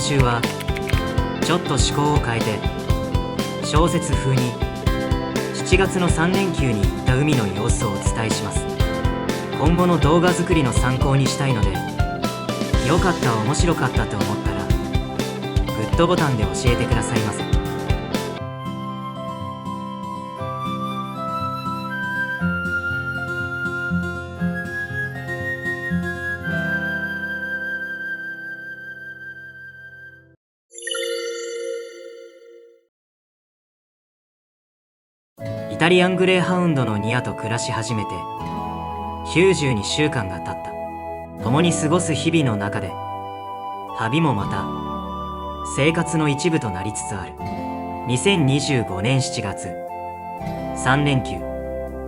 週はちょっと趣向を変えて小説風に7月の3連休に行った海の様子をお伝えします。今後の動画作りの参考にしたいので、よかった、面白かったと思ったらグッドボタンで教えてくださいませ。イタリアングレーハウンドのニアと暮らし始めて92週間が経った。共に過ごす日々の中で旅もまた生活の一部となりつつある。2025年7月3連休、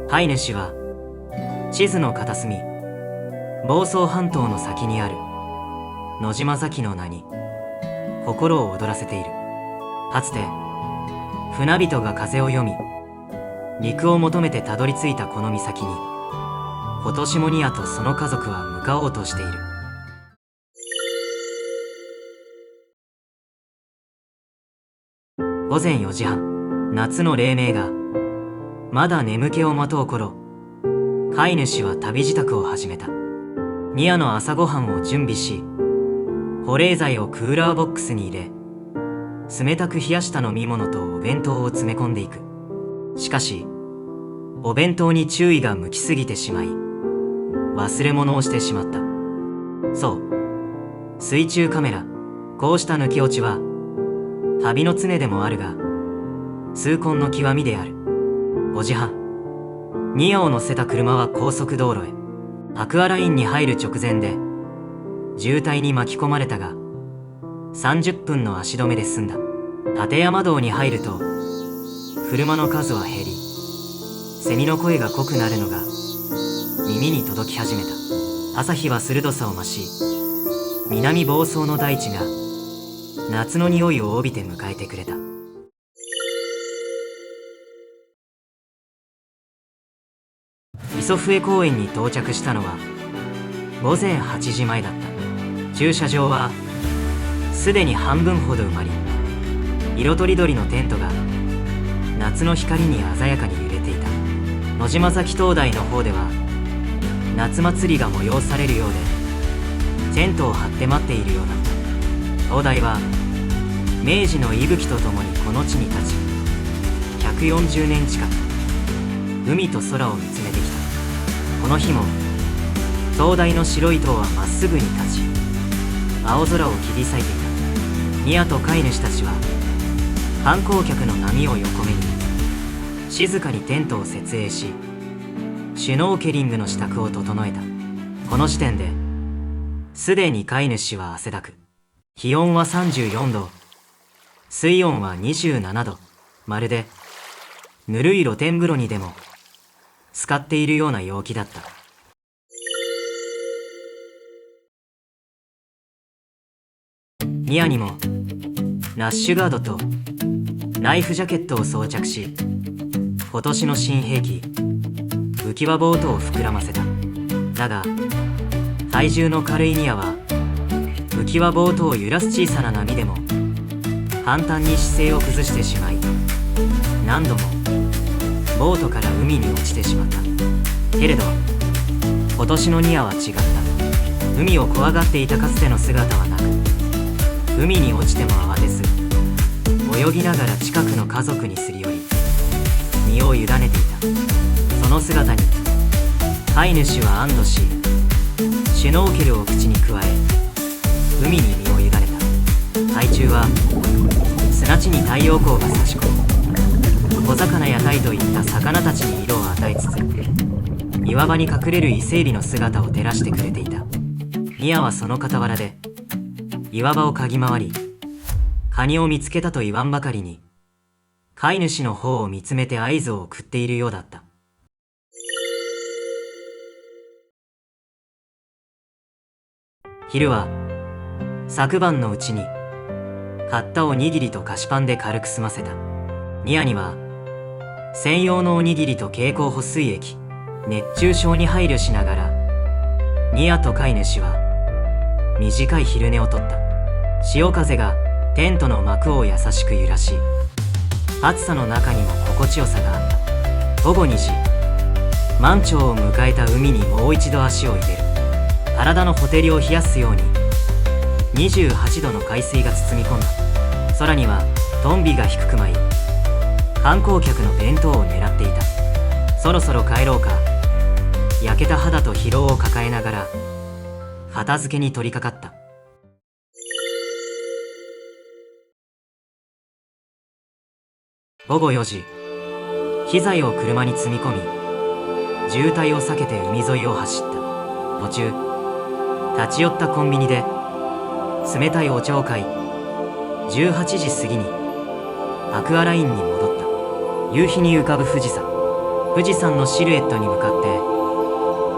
飼い主は地図の片隅、房総半島の先にある野島崎の名に心を躍らせている。かつて船人が風を読み陸を求めてたどり着いたこの岬に、今年もニアとその家族は向かおうとしている。午前4時半、夏の黎明がまだ眠気をまとう頃、飼い主は旅支度を始めた。ニアの朝ごはんを準備し、保冷剤をクーラーボックスに入れ、冷たく冷やした飲み物とお弁当を詰め込んでいく。しかしお弁当に注意が向きすぎてしまい、忘れ物をしてしまった。そう、水中カメラ。こうした抜き落ちは旅の常でもあるが、痛恨の極みである。5時半、ニアを乗せた車は高速道路へ。アクアラインに入る直前で渋滞に巻き込まれたが、30分の足止めで済んだ。立山道に入ると車の数は減り、セミの声が濃くなるのが耳に届き始めた。朝日は鋭さを増し、南房総の大地が夏の匂いを帯びて迎えてくれた。磯笛公園に到着したのは午前8時前だった。駐車場はすでに半分ほど埋まり、色とりどりのテントが夏の光に鮮やかに揺れていた。野島崎灯台の方では夏祭りが催されるようで、テントを張って待っているようだった。灯台は明治の息吹とともにこの地に立ち、140年近く海と空を見つめてきた。この日も灯台の白い塔はまっすぐに立ち、青空を切り裂いていた。ニアと飼い主たちは観光客の波を横目に静かにテントを設営し、シュノーケリングの支度を整えた。この時点ですでに飼い主は汗だく。気温は34度、水温は27度。まるでぬるい露天風呂にでも浸かっているような陽気だった。ニアにもラッシュガードとライフジャケットを装着し、今年の新兵器浮き輪ボートを膨らませた。だが体重の軽いニアは浮き輪ボートを揺らす小さな波でも簡単に姿勢を崩してしまい、何度もボートから海に落ちてしまった。けれど今年のニアは違った。海を怖がっていたかつての姿はなく、海に落ちても慌てず泳ぎながら近くの家族にすり寄り身を委ねていた。その姿に飼い主は安堵し、シュノーケルを口にくわえ海に身を委ねた。海中は砂地に太陽光が差し込み、小魚や鯛といった魚たちに色を与えつつ、岩場に隠れる伊勢海老の姿を照らしてくれていた。ニアはその傍らで岩場を嗅ぎ回り、カニを見つけたと言わんばかりに飼い主の方を見つめて合図を送っているようだった。昼は昨晩のうちに買ったおにぎりと菓子パンで軽く済ませた。ニアには専用のおにぎりと経口補水液、熱中症に配慮しながらニアと飼い主は短い昼寝をとった。潮風がテントの幕を優しく揺らし、暑さの中にも心地よさがあった。午後2時、満潮を迎えた海にもう一度足を入れる。体のほてりを冷やすように28度の海水が包み込んだ。空にはトンビが低く舞い、観光客の弁当を狙っていた。そろそろ帰ろうか。焼けた肌と疲労を抱えながら片付けに取り掛かった。午後4時、機材を車に積み込み、渋滞を避けて海沿いを走った。途中、立ち寄ったコンビニで冷たいお茶を買い、18時過ぎにアクアラインに戻った。夕日に浮かぶ富士山のシルエットに向かって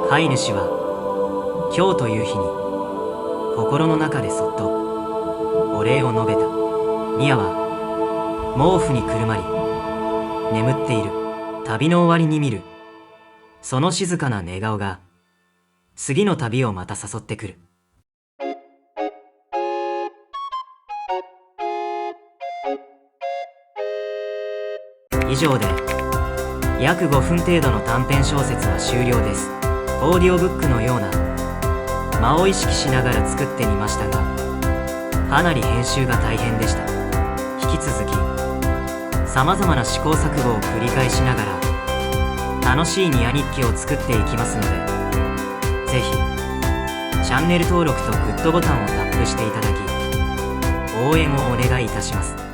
飼い主は今日という日に心の中でそっとお礼を述べた。ミヤは毛布にくるまり眠っている。旅の終わりに見るその静かな寝顔が次の旅をまた誘ってくる。以上で約5分程度の短編小説は終了です。オーディオブックのような間を意識しながら作ってみましたが、かなり編集が大変でした。引き続きさまざまな試行錯誤を繰り返しながら楽しいニア日記を作っていきますので、ぜひチャンネル登録とグッドボタンをタップしていただき応援をお願いいたします。